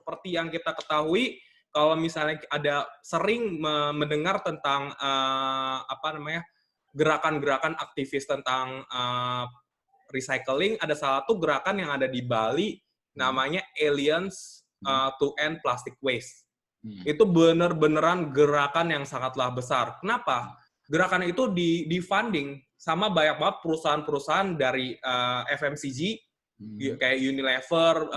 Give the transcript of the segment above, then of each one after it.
seperti yang kita ketahui, kalau misalnya ada sering mendengar tentang gerakan-gerakan aktivis tentang recycling, ada salah satu gerakan yang ada di Bali namanya Aliens to End Plastic Waste. Itu bener-beneran gerakan yang sangatlah besar. Kenapa? Gerakan itu di-funding sama banyak banget perusahaan-perusahaan dari FMCG, kayak Unilever,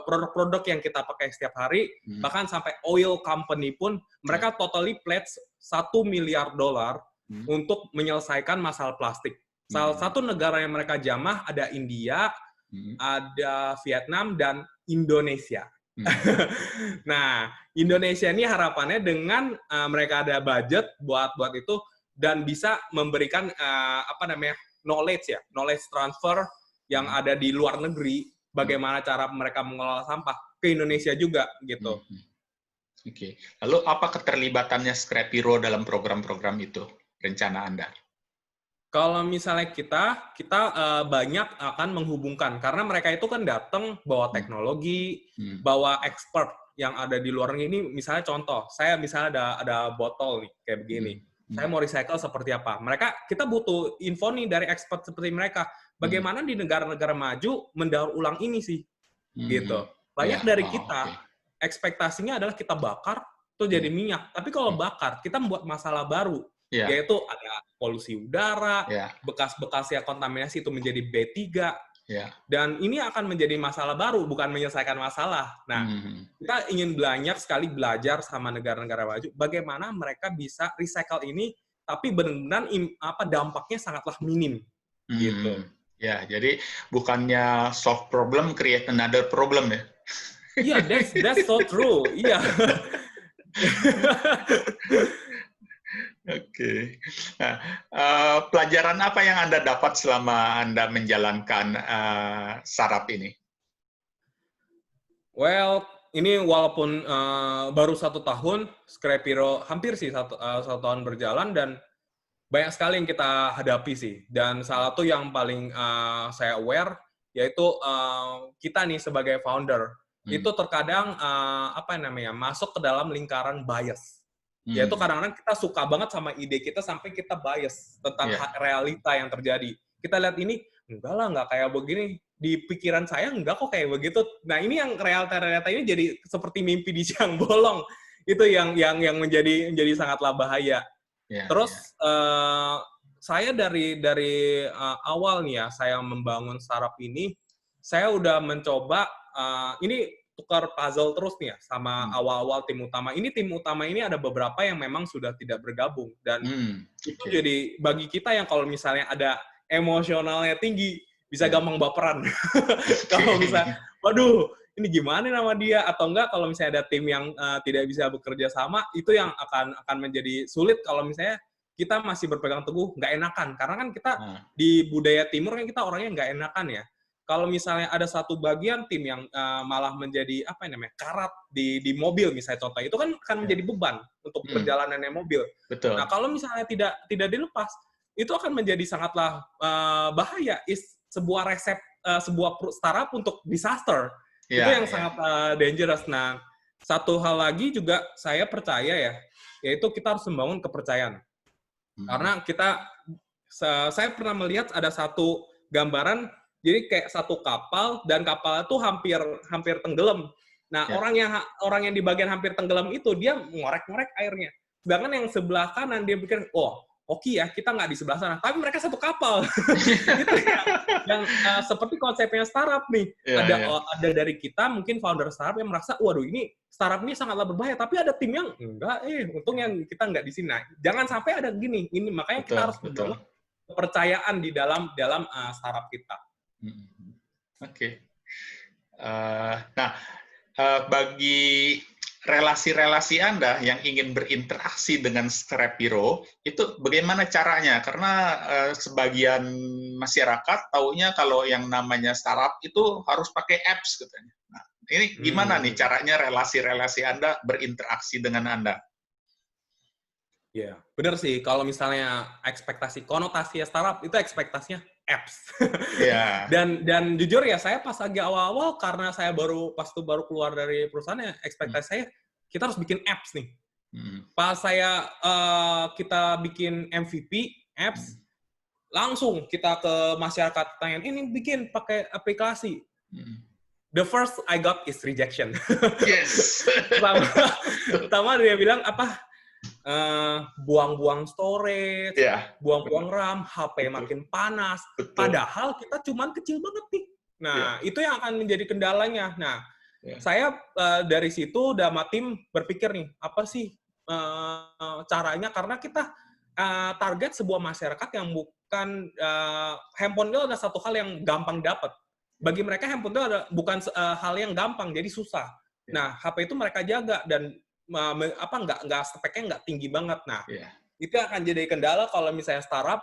produk-produk yang kita pakai setiap hari, bahkan sampai oil company pun, mereka totally pledge $1 miliar untuk menyelesaikan masalah plastik. Salah satu negara yang mereka jamah ada India, ada Vietnam, dan Indonesia. Nah, Indonesia ini harapannya dengan mereka ada budget buat itu dan bisa memberikan knowledge transfer yang ada di luar negeri, bagaimana cara mereka mengelola sampah ke Indonesia juga gitu. Oke. Lalu apa keterlibatannya Scrapiro dalam program-program itu, rencana Anda? Kalau misalnya kita banyak akan menghubungkan, karena mereka itu kan datang bawa teknologi, bawa expert yang ada di luar ini. Misalnya contoh, saya misalnya ada botol nih kayak begini, saya mau recycle seperti apa? Kita butuh info nih dari expert seperti mereka. Bagaimana di negara-negara maju mendaur ulang ini sih, gitu. Banyak dari kita ekspektasinya adalah kita bakar tuh jadi minyak, tapi kalau bakar kita membuat masalah baru. Yaitu ada polusi udara, bekas-bekasnya kontaminasi itu menjadi B3, dan ini akan menjadi masalah baru, bukan menyelesaikan masalah. Nah, kita ingin banyak sekali belajar sama negara-negara maju, bagaimana mereka bisa recycle ini, tapi benar-benar dampaknya sangatlah minim. Gitu. Ya, jadi bukannya solve problem, create another problem ya? Iya, that's so true. Iya. Oke. Nah, pelajaran apa yang Anda dapat selama Anda menjalankan startup ini? Well, ini walaupun baru 1 tahun, Scrapiro hampir sih satu tahun berjalan, dan banyak sekali yang kita hadapi sih. Dan salah satu yang paling saya aware, yaitu kita nih sebagai founder, itu terkadang masuk ke dalam lingkaran bias. Yaitu kadang-kadang kita suka banget sama ide kita sampai kita bias tentang realita yang terjadi. Kita lihat ini, enggak lah, enggak kayak begini. Di pikiran saya enggak kok kayak begitu. Nah, ini yang realita ini jadi seperti mimpi di siang bolong. Itu yang menjadi sangatlah bahaya. Terus saya dari awal nih ya, saya membangun startup ini, saya udah mencoba ini tukar puzzle terus nih ya sama awal-awal tim utama. Tim utama ini ada beberapa yang memang sudah tidak bergabung, dan itu jadi bagi kita yang kalau misalnya ada emosionalnya tinggi bisa gampang baperan. Kalau misalnya, waduh, ini gimana nama dia, atau enggak kalau misalnya ada tim yang tidak bisa bekerja sama, itu yang akan menjadi sulit kalau misalnya kita masih berpegang teguh nggak enakan, karena kan kita di budaya timur kan kita orangnya nggak enakan ya. Kalau misalnya ada satu bagian tim yang malah menjadi karat di mobil misalnya contoh, itu kan akan menjadi beban untuk perjalanannya mobil. Betul. Nah, kalau misalnya tidak dilepas, itu akan menjadi sangatlah bahaya. Sebuah resep sebuah startup untuk disaster. Itu yang sangat dangerous. Nah, satu hal lagi juga saya percaya ya, yaitu kita harus membangun kepercayaan. Karena saya pernah melihat ada satu gambaran, jadi kayak satu kapal, dan kapal itu hampir tenggelam. Nah, orang yang di bagian hampir tenggelam itu, dia ngorek-ngorek airnya. Sedangkan yang sebelah kanan, dia pikir, oke ya, kita nggak di sebelah sana. Tapi mereka satu kapal. Gitu ya. Yang seperti konsepnya startup nih. Ada dari kita, mungkin founder startup yang merasa, waduh ini startup ini sangatlah berbahaya. Tapi ada tim yang, enggak, untung yang kita nggak di sini. Nah, jangan sampai ada gini. Makanya kita harus membangun kepercayaan di dalam startup kita. Oke. Nah, bagi relasi-relasi Anda yang ingin berinteraksi dengan Scrapiro, itu bagaimana caranya? Karena sebagian masyarakat taunya kalau yang namanya startup itu harus pakai apps katanya. Nah, ini gimana nih caranya relasi-relasi Anda berinteraksi dengan Anda? Ya, benar sih. Kalau misalnya ekspektasi konotasi startup, itu ekspektasinya apps. Iya. Dan jujur ya, saya pas lagi awal-awal, karena saya baru keluar dari perusahaan, ya ekspektasi saya kita harus bikin apps nih. Pas kita bikin MVP apps, langsung kita ke masyarakat tanya, ini bikin pakai aplikasi. The first I got is rejection. Yes. Pertama dia bilang apa? Buang-buang storage, buang-buang RAM, HP makin panas. Padahal kita cuman kecil banget nih. Nah, itu yang akan menjadi kendalanya. Nah, saya dari situ udah sama tim berpikir nih, apa sih caranya? Karena kita target sebuah masyarakat yang bukan handphone itu adalah satu hal yang gampang dapat. Bagi mereka handphone itu bukan hal yang gampang, jadi susah. Nah, HP itu mereka jaga dan speknya nggak tinggi banget. Nah, itu akan jadi kendala kalau misalnya startup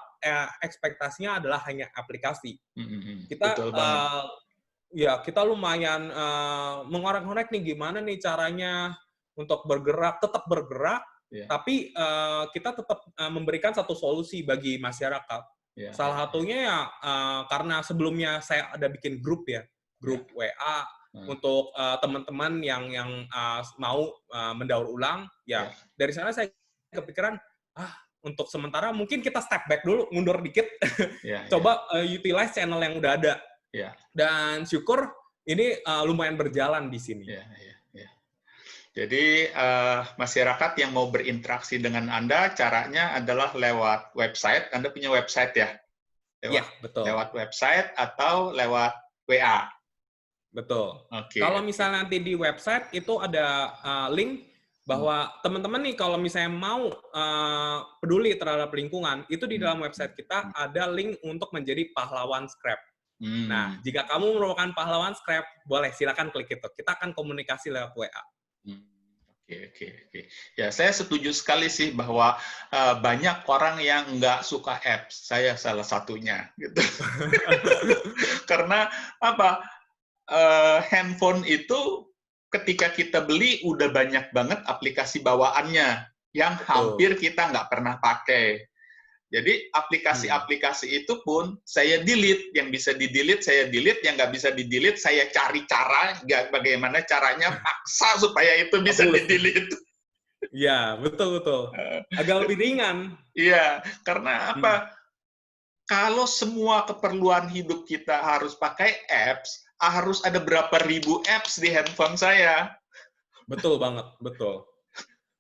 ekspektasinya adalah hanya aplikasi. Kita kita lumayan mengorek-ngorek nih gimana nih caranya untuk tetap bergerak, tapi kita tetap memberikan satu solusi bagi masyarakat. Salah satunya ya karena sebelumnya saya ada bikin grup WA untuk teman-teman yang mau mendaur ulang. Dari sana saya kepikiran untuk sementara mungkin kita step back dulu, mundur dikit, coba utilize channel yang udah ada. Dan syukur ini lumayan berjalan di sini. Jadi masyarakat yang mau berinteraksi dengan Anda, caranya adalah lewat website. Anda punya website ya? Betul. Lewat website atau lewat WA? Betul. Kalau misalnya nanti di website itu ada link bahwa teman-teman nih kalau misalnya mau peduli terhadap lingkungan, itu di dalam website kita ada link untuk menjadi pahlawan scrap. Nah, jika kamu merupakan pahlawan scrap, boleh silakan klik itu. Kita akan komunikasi lewat WA. Oke. Ya, saya setuju sekali sih bahwa banyak orang yang nggak suka apps. Saya salah satunya, gitu. Karena apa? Handphone itu ketika kita beli udah banyak banget aplikasi bawaannya yang hampir kita nggak pernah pakai. Jadi aplikasi-aplikasi itu pun saya delete, yang bisa di-delete saya delete, yang nggak bisa di-delete saya cari cara bagaimana caranya paksa supaya itu bisa di-delete. Iya, betul. Agak lebih ringan. Iya, karena apa? Kalau semua keperluan hidup kita harus pakai apps, harus ada berapa ribu apps di handphone saya. Betul banget, betul.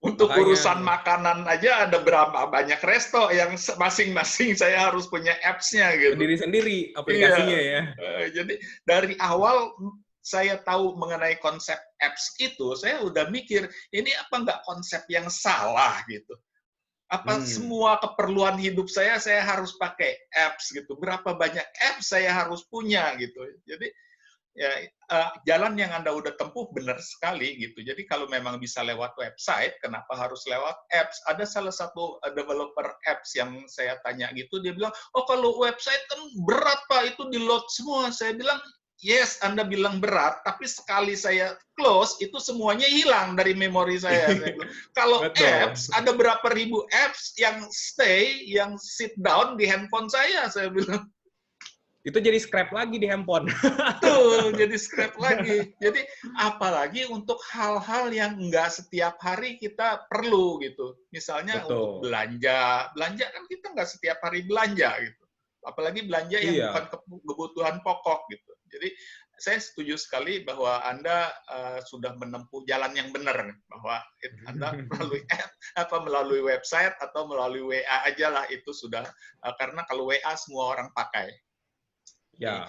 Untuk urusan makanan aja ada berapa banyak resto yang masing-masing saya harus punya apps-nya gitu. Sendiri aplikasinya ya. Jadi dari awal saya tahu mengenai konsep apps itu, saya udah mikir, ini apa nggak konsep yang salah gitu. Apa semua keperluan hidup saya harus pakai apps gitu. Berapa banyak apps saya harus punya gitu. Jadi ya jalan yang Anda udah tempuh benar sekali gitu. Jadi kalau memang bisa lewat website, kenapa harus lewat apps? Ada salah satu developer apps yang saya tanya gitu, dia bilang, oh kalau website kan berat Pak, itu di-load semua. Saya bilang, yes, Anda bilang berat, tapi sekali saya close, itu semuanya hilang dari memori saya. Kalau apps, ada berapa ribu apps yang stay, yang sit down di handphone saya bilang. Itu jadi scrap lagi di handphone. Betul, jadi scrap lagi. Jadi apalagi untuk hal-hal yang nggak setiap hari kita perlu gitu. Misalnya untuk belanja kan kita nggak setiap hari belanja gitu. Apalagi belanja yang bukan kebutuhan pokok gitu. Jadi saya setuju sekali bahwa Anda sudah menempuh jalan yang benar, bahwa Anda melalui app, melalui website atau melalui WA aja lah itu sudah, karena kalau WA semua orang pakai. Ya.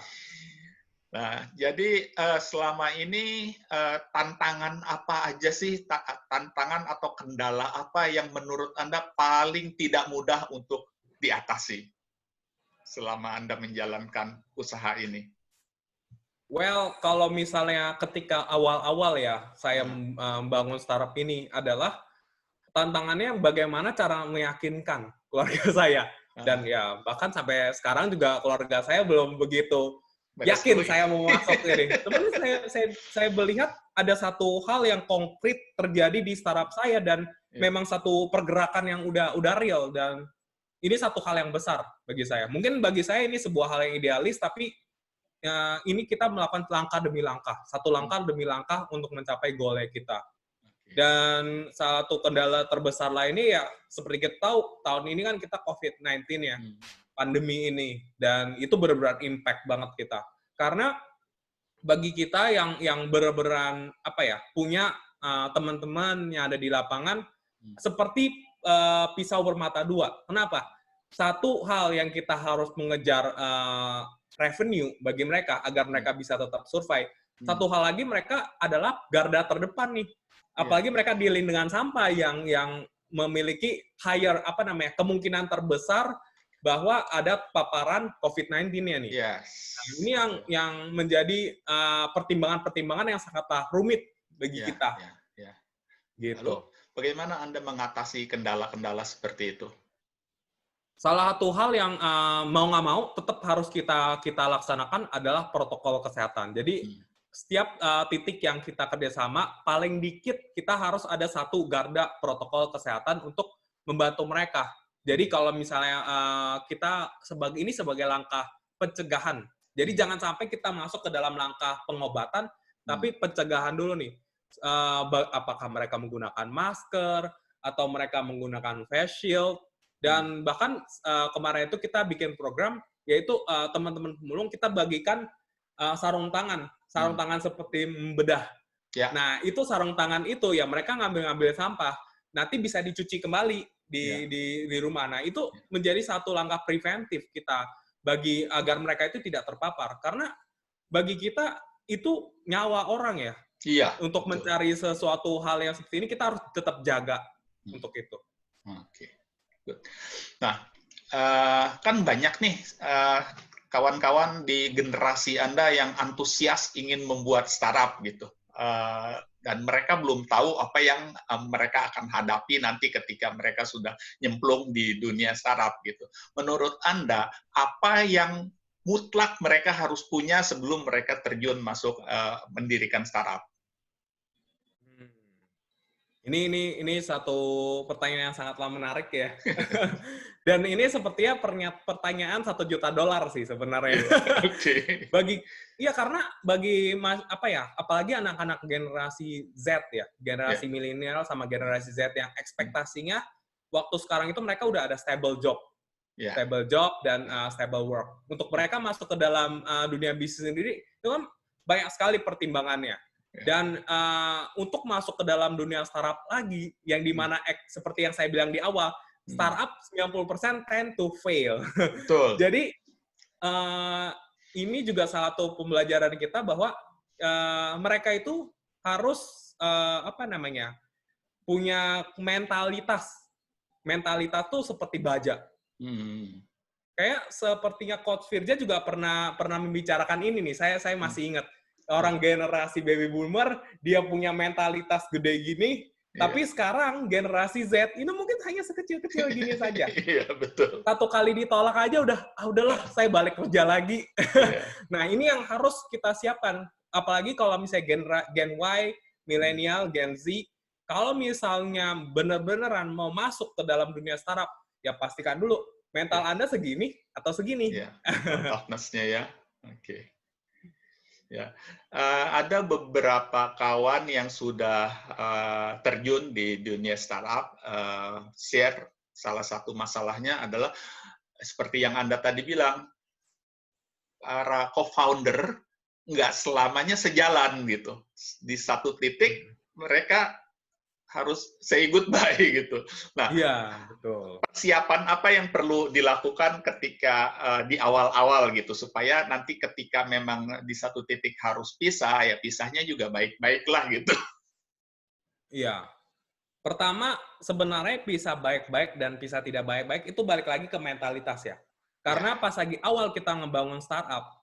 Nah, jadi selama ini tantangan apa aja sih, tantangan atau kendala apa yang menurut Anda paling tidak mudah untuk diatasi selama Anda menjalankan usaha ini? Well, kalau misalnya ketika awal-awal ya saya membangun startup ini adalah tantangannya bagaimana cara meyakinkan keluarga saya. Dan ya bahkan sampai sekarang juga keluarga saya belum begitu yakin saya mau masuk ini. Tapi saya melihat ada satu hal yang konkret terjadi di startup saya dan memang satu pergerakan yang udah real, dan ini satu hal yang besar bagi saya. Mungkin bagi saya ini sebuah hal yang idealis, tapi ini kita melakukan langkah demi langkah, satu langkah demi langkah untuk mencapai goalnya kita. Dan salah satu kendala terbesar lainnya ya, seperti kita tahu, tahun ini kan kita COVID-19 ya, pandemi ini. Dan itu benar-benar impact banget kita. Karena bagi kita yang benar-benar punya teman-teman yang ada di lapangan, seperti pisau bermata dua. Kenapa? Satu hal yang kita harus mengejar revenue bagi mereka agar mereka bisa tetap survive. Satu hal lagi, mereka adalah garda terdepan nih. Apalagi mereka dealing dengan sampah yang memiliki higher kemungkinan terbesar bahwa ada paparan COVID-19-nya nih. Yes. Nah, ini yang menjadi pertimbangan-pertimbangan yang sangatlah rumit bagi kita. Gitu. Lalu, bagaimana Anda mengatasi kendala-kendala seperti itu? Salah satu hal yang mau nggak mau tetap harus kita laksanakan adalah protokol kesehatan. Jadi setiap titik yang kita kerjasama, paling dikit kita harus ada satu garda protokol kesehatan untuk membantu mereka. Jadi kalau misalnya kita sebagai langkah pencegahan. Jadi jangan sampai kita masuk ke dalam langkah pengobatan, tapi pencegahan dulu nih. Apakah mereka menggunakan masker atau mereka menggunakan face shield. Dan bahkan kemarin itu kita bikin program, yaitu teman-teman pemulung kita bagikan sarung tangan seperti membedah. Ya. Nah, itu sarung tangan itu ya mereka ngambil sampah, nanti bisa dicuci kembali di rumah. Nah, itu menjadi satu langkah preventif kita agar mereka itu tidak terpapar. Karena bagi kita itu nyawa orang ya. Iya. Untuk mencari sesuatu hal yang seperti ini kita harus tetap jaga untuk itu. Oke. Nah, kan banyak nih kawan-kawan di generasi Anda yang antusias ingin membuat startup gitu. Dan mereka belum tahu apa yang mereka akan hadapi nanti ketika mereka sudah nyemplung di dunia startup gitu. Menurut Anda, apa yang mutlak mereka harus punya sebelum mereka terjun masuk mendirikan startup? Ini satu pertanyaan yang sangatlah menarik ya. Dan ini sepertinya pertanyaan $1 juta sih sebenarnya. Oke. Karena bagi apalagi anak-anak generasi Z ya, generasi milenial sama generasi Z yang ekspektasinya waktu sekarang itu mereka udah ada stable job. Stable job dan stable work. Untuk mereka masuk ke dalam dunia bisnis sendiri itu kan banyak sekali pertimbangannya. Dan untuk masuk ke dalam dunia startup lagi, yang dimana seperti yang saya bilang di awal, startup 90% tend to fail. Betul. Jadi ini juga salah satu pembelajaran kita bahwa mereka itu harus punya mentalitas. Mentalitas tuh seperti baja. Kayak sepertinya Coach Firja juga pernah membicarakan ini nih. Saya masih ingat. Orang generasi baby boomer, dia punya mentalitas gede gini, tapi sekarang generasi Z, ini mungkin hanya sekecil-kecil gini saja. Iya, betul. Satu kali ditolak aja udahlah, saya balik kerja lagi. Nah, ini yang harus kita siapkan. Apalagi kalau misalnya Gen Y, milenial, Gen Z, kalau misalnya bener-beneran mau masuk ke dalam dunia startup, ya pastikan dulu, mental Anda segini atau segini. Iya, toughness-nya ya. Oke. Ya, ada beberapa kawan yang sudah terjun di dunia startup. Share salah satu masalahnya adalah seperti yang Anda tadi bilang, para co-founder nggak selamanya sejalan gitu. Di satu titik mereka harus say goodbye gitu. Nah, betul. Persiapan apa yang perlu dilakukan ketika di awal-awal gitu supaya nanti ketika memang di satu titik harus pisah, ya pisahnya juga baik-baiklah gitu. Iya. Pertama, sebenarnya pisah baik-baik dan pisah tidak baik-baik itu balik lagi ke mentalitas ya. Karena pas lagi awal kita ngebangun startup,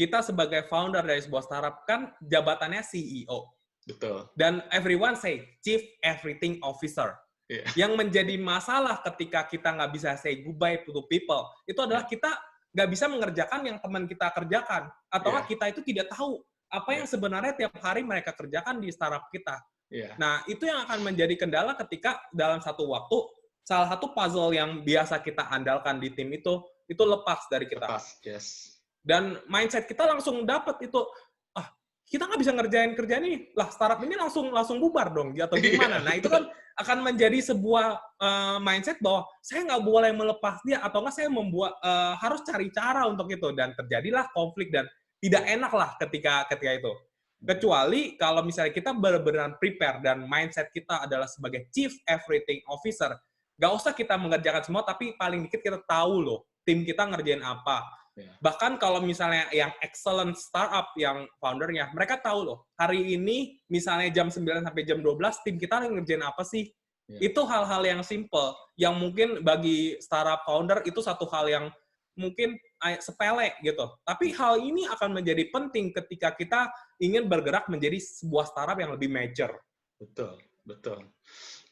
kita sebagai founder dari sebuah startup kan jabatannya CEO. Betul. Dan everyone say Chief Everything Officer. Yang menjadi masalah ketika kita nggak bisa say goodbye to people, itu adalah kita nggak bisa mengerjakan yang teman kita kerjakan. Atau kita itu tidak tahu apa yang sebenarnya tiap hari mereka kerjakan di startup kita. Nah, itu yang akan menjadi kendala ketika dalam satu waktu salah satu puzzle yang biasa kita andalkan di tim itu lepas dari kita. Lepas, yes. Dan mindset kita langsung dapat itu, kita nggak bisa ngerjain kerjaan ini, lah startup ini langsung bubar dong, atau gimana? Nah itu kan akan menjadi sebuah mindset bahwa saya nggak boleh melepas dia, atau nggak saya harus cari cara untuk itu, dan terjadilah konflik dan tidak enak lah ketika itu. Kecuali kalau misalnya kita benar-benar prepare dan mindset kita adalah sebagai chief everything officer, nggak usah kita mengerjakan semua, tapi paling dikit kita tahu loh tim kita ngerjain apa. Bahkan kalau misalnya yang excellent startup, yang foundernya, mereka tahu loh, hari ini misalnya jam 9 sampai jam 12, tim kita ngerjain apa sih? Itu hal-hal yang simple, yang mungkin bagi startup founder itu satu hal yang mungkin sepele gitu. Tapi hal ini akan menjadi penting ketika kita ingin bergerak menjadi sebuah startup yang lebih major. Betul, betul.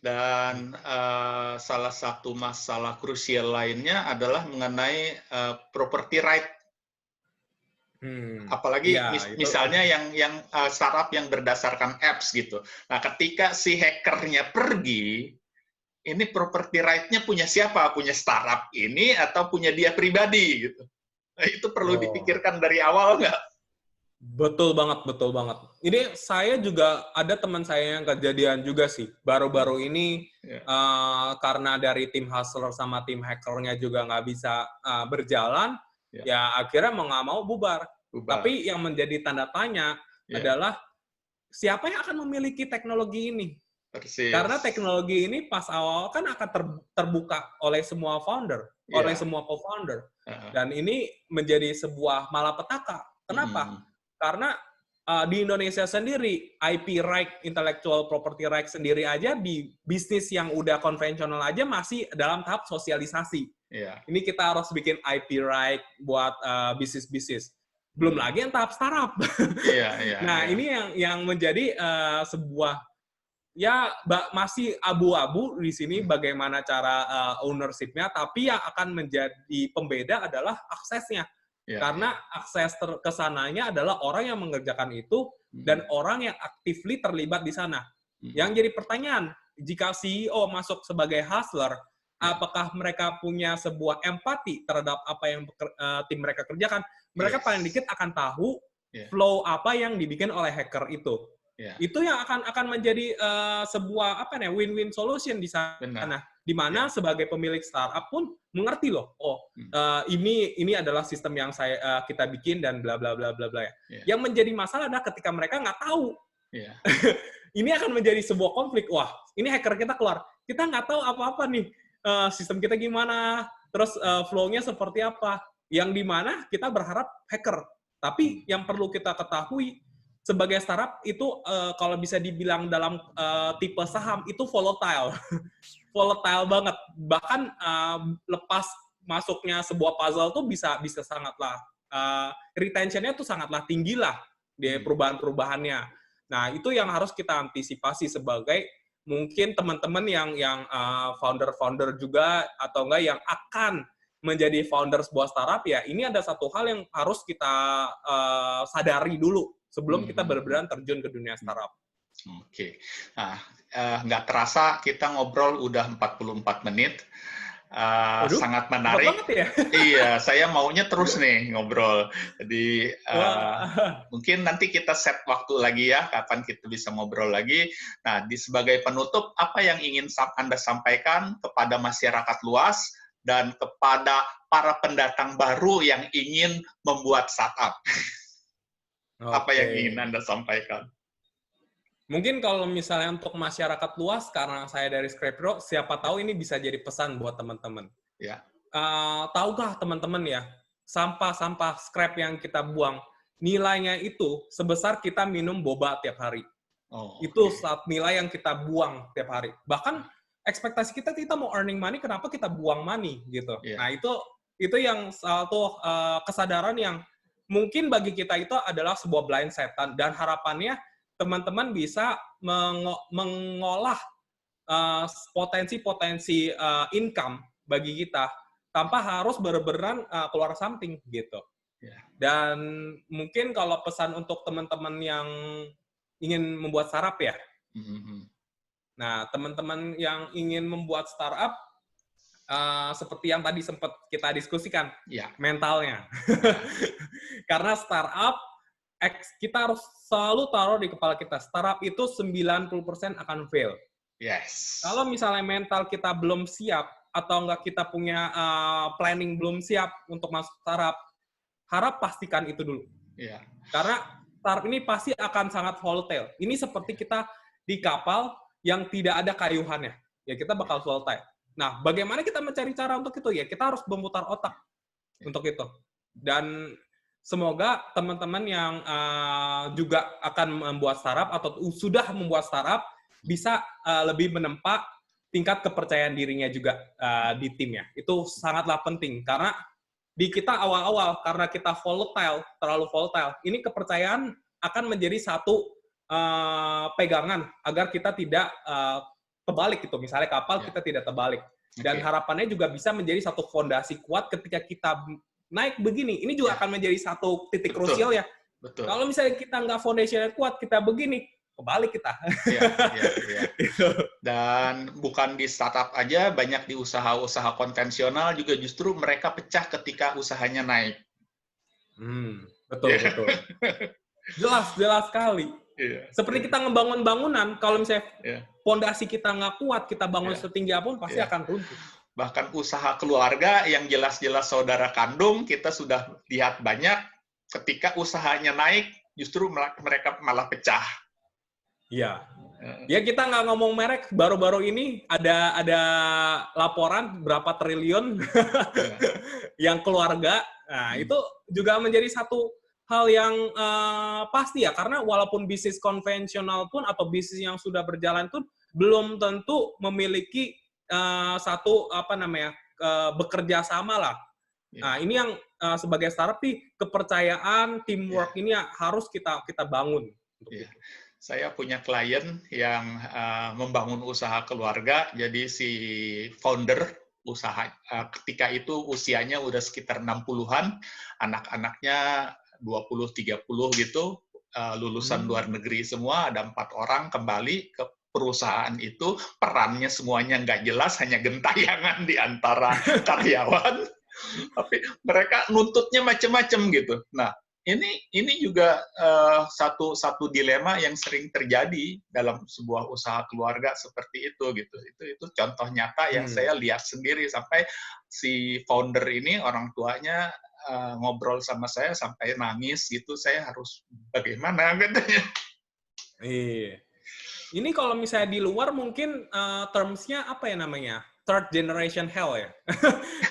Dan salah satu masalah krusial lainnya adalah mengenai property right. Apalagi misalnya yang startup yang berdasarkan apps gitu. Nah, ketika si hackernya pergi, ini property right-nya punya siapa? Punya startup ini atau punya dia pribadi gitu? Nah, itu perlu dipikirkan dari awal nggak? Betul banget, betul banget. Ini saya juga ada teman saya yang kejadian juga sih. Baru-baru ini karena dari tim hustler sama tim hackernya juga nggak bisa berjalan, ya akhirnya mau nggak mau bubar. Tapi yang menjadi tanda tanya adalah siapa yang akan memiliki teknologi ini? Persis. Karena teknologi ini pas awal kan akan terbuka oleh semua founder, oleh semua co-founder. Dan ini menjadi sebuah malapetaka. Kenapa? Karena di Indonesia sendiri, IP right, intellectual property right sendiri aja di bisnis yang udah konvensional aja masih dalam tahap sosialisasi. Ini kita harus bikin IP right buat bisnis-bisnis. Belum lagi yang tahap startup. Nah, ini yang menjadi sebuah masih abu-abu di sini bagaimana cara ownership-nya, tapi yang akan menjadi pembeda adalah aksesnya. Karena akses ke sananya adalah orang yang mengerjakan itu dan orang yang actively terlibat di sana. Yang jadi pertanyaan, jika CEO masuk sebagai hustler, apakah mereka punya sebuah empati terhadap apa yang tim mereka kerjakan? Mereka paling dikit akan tahu flow apa yang dibikin oleh hacker itu. Itu yang akan menjadi sebuah win-win solution di sana. Di mana sebagai pemilik startup pun mengerti loh, ini adalah sistem yang kita bikin dan bla bla bla bla bla. Yang menjadi masalah adalah ketika mereka nggak tahu. Ini akan menjadi sebuah konflik. Wah, ini hacker kita keluar, kita nggak tahu apa-apa nih, sistem kita gimana, terus flow-nya seperti apa. Yang di mana kita berharap hacker. Tapi yang perlu kita ketahui sebagai startup itu kalau bisa dibilang dalam tipe saham itu volatile. Volatile banget. Bahkan lepas masuknya sebuah puzzle tuh bisa sangatlah retention-nya tuh sangatlah tinggi lah di perubahan-perubahannya. Nah, itu yang harus kita antisipasi sebagai mungkin teman-teman yang founder-founder juga atau enggak yang akan menjadi founder sebuah startup, ya ini ada satu hal yang harus kita sadari dulu sebelum kita benar-benar terjun ke dunia startup. Oke. Nah, nggak terasa kita ngobrol udah 44 menit. Sangat menarik. Ya? Iya, saya maunya terus nih ngobrol. Jadi mungkin nanti kita set waktu lagi ya, kapan kita bisa ngobrol lagi. Nah, sebagai penutup, apa yang ingin Anda sampaikan kepada masyarakat luas dan kepada para pendatang baru yang ingin membuat startup? Apa yang ingin Anda sampaikan? Mungkin kalau misalnya untuk masyarakat luas, karena saya dari Scrapiro, siapa tahu ini bisa jadi pesan buat teman-teman. Tahukah teman-teman ya, sampah-sampah scrap yang kita buang, nilainya itu sebesar kita minum boba tiap hari. Itu nilai yang kita buang tiap hari. Bahkan ekspektasi kita mau earning money, kenapa kita buang money gitu. Nah, itu yang satu kesadaran yang mungkin bagi kita itu adalah sebuah blind setan, dan harapannya teman-teman bisa mengolah potensi-potensi income bagi kita tanpa harus benar-benar keluar something gitu. Dan mungkin kalau pesan untuk teman-teman yang ingin membuat startup ya. Nah, teman-teman yang ingin membuat startup, seperti yang tadi sempat kita diskusikan, Ya. mentalnya. Karena startup, kita harus selalu taruh di kepala kita, startup itu 90% akan fail. Yes. Kalau misalnya mental kita belum siap, atau enggak kita punya planning belum siap untuk masuk startup, harap pastikan itu dulu. Ya. Karena startup ini pasti akan sangat volatile. Ini seperti kita di kapal yang tidak ada kayuhannya. Ya kita bakal volatile. Nah, bagaimana kita mencari cara untuk itu? Ya kita harus memutar otak untuk itu. Dan semoga teman-teman yang juga akan membuat startup atau sudah membuat startup bisa lebih menempa tingkat kepercayaan dirinya juga di timnya. Itu sangatlah penting karena di kita awal-awal karena kita volatile, terlalu volatile, ini kepercayaan akan menjadi satu pegangan agar kita tidak terbalik gitu. Misalnya kapal kita tidak terbalik. Dan harapannya juga bisa menjadi satu fondasi kuat ketika kita naik begini. Ini juga akan menjadi satu titik krusial ya. Betul. Kalau misalnya kita nggak foundationnya kuat, kita begini, kebalik kita. Iya. Dan bukan di startup aja, banyak di usaha-usaha konvensional juga justru mereka pecah ketika usahanya naik. Betul. Jelas sekali. Seperti kita ngebangun bangunan, kalau misalnya fondasi kita nggak kuat, kita bangun setinggi apapun pasti akan runtuh. Bahkan usaha keluarga yang jelas-jelas saudara kandung, kita sudah lihat banyak, ketika usahanya naik, justru mereka malah pecah. Iya. Ya kita nggak ngomong merek, baru-baru ini ada laporan berapa triliun yang keluarga. Nah, itu juga menjadi satu hal yang pasti ya, karena walaupun bisnis konvensional pun atau bisnis yang sudah berjalan pun belum tentu memiliki satu bekerja sama lah. Nah, ini yang sebagai startup nih, kepercayaan, teamwork ini harus kita bangun. Saya punya klien yang membangun usaha keluarga, jadi si founder usaha ketika itu usianya udah sekitar 60-an, anak-anaknya 20-30 gitu, lulusan luar negeri semua, ada 4 orang kembali ke perusahaan itu, perannya semuanya nggak jelas, hanya gentayangan di antara karyawan, tapi mereka nuntutnya macam-macam gitu. Nah, ini juga satu dilema yang sering terjadi dalam sebuah usaha keluarga seperti itu gitu. Itu contoh nyata yang saya lihat sendiri, sampai si founder ini orang tuanya ngobrol sama saya sampai nangis gitu. Saya harus bagaimana katanya. Iya. Ini kalau misalnya di luar mungkin terms-nya apa ya namanya? Third generation hell ya.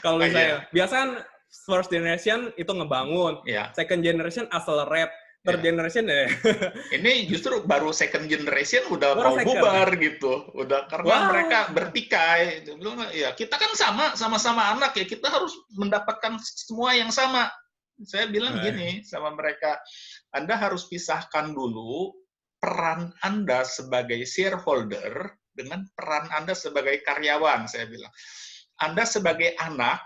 Kalau misalnya biasanya first generation itu ngebangun, second generation accelerate, third generation ya. Ini justru baru second generation udah mau bubar gitu, udah karena mereka bertikai. Ya kita kan sama-sama anak ya, kita harus mendapatkan semua yang sama. Saya bilang gini sama mereka, Anda harus pisahkan dulu peran Anda sebagai shareholder dengan peran Anda sebagai karyawan. Saya bilang, Anda sebagai anak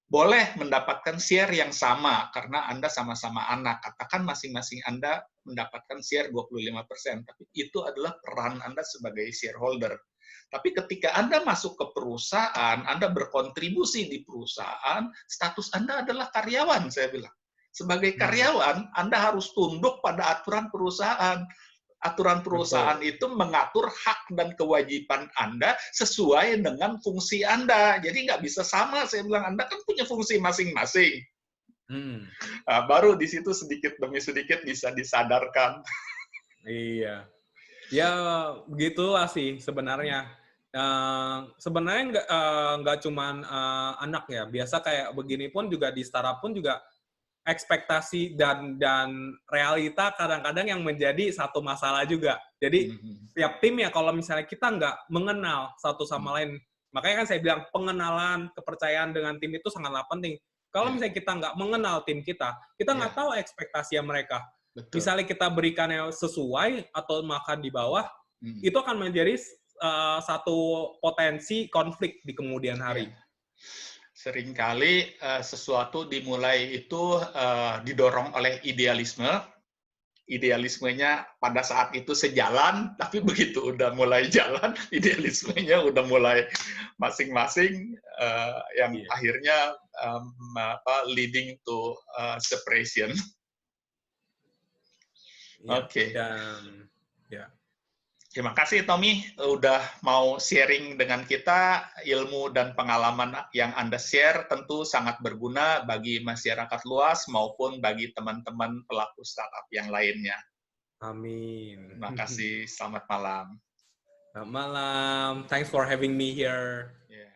boleh mendapatkan share yang sama karena Anda sama-sama anak. Katakan masing-masing Anda mendapatkan share 25%, tapi itu adalah peran Anda sebagai shareholder. Tapi ketika Anda masuk ke perusahaan, Anda berkontribusi di perusahaan, status Anda adalah karyawan, saya bilang. Sebagai karyawan, Anda harus tunduk pada aturan perusahaan. Aturan perusahaan itu mengatur hak dan kewajiban Anda sesuai dengan fungsi Anda. Jadi nggak bisa sama, saya bilang, Anda kan punya fungsi masing-masing. Nah, baru di situ sedikit demi sedikit bisa disadarkan. Iya. Ya, begitulah sih sebenarnya. Sebenarnya nggak cuman anak ya. Biasa kayak begini pun juga di startup pun juga ekspektasi dan realita kadang-kadang yang menjadi satu masalah juga. Jadi setiap tim ya kalau misalnya kita nggak mengenal satu sama lain, makanya kan saya bilang pengenalan, kepercayaan dengan tim itu sangatlah penting. Kalau misalnya kita nggak mengenal tim kita nggak tahu ekspektasi mereka. Betul. Misalnya kita berikannya sesuai atau makan di bawah, itu akan menjadi satu potensi konflik di kemudian hari. Seringkali sesuatu dimulai itu didorong oleh idealisme, idealismenya pada saat itu sejalan, tapi begitu udah mulai jalan, idealismenya udah mulai masing-masing, yang akhirnya leading to separation. Oke. Dan ya. Terima kasih Tommy udah mau sharing dengan kita ilmu dan pengalaman yang Anda share tentu sangat berguna bagi masyarakat luas maupun bagi teman-teman pelaku startup yang lainnya. Amin. Terima kasih, selamat malam. Selamat malam. Thanks for having me here. Yeah.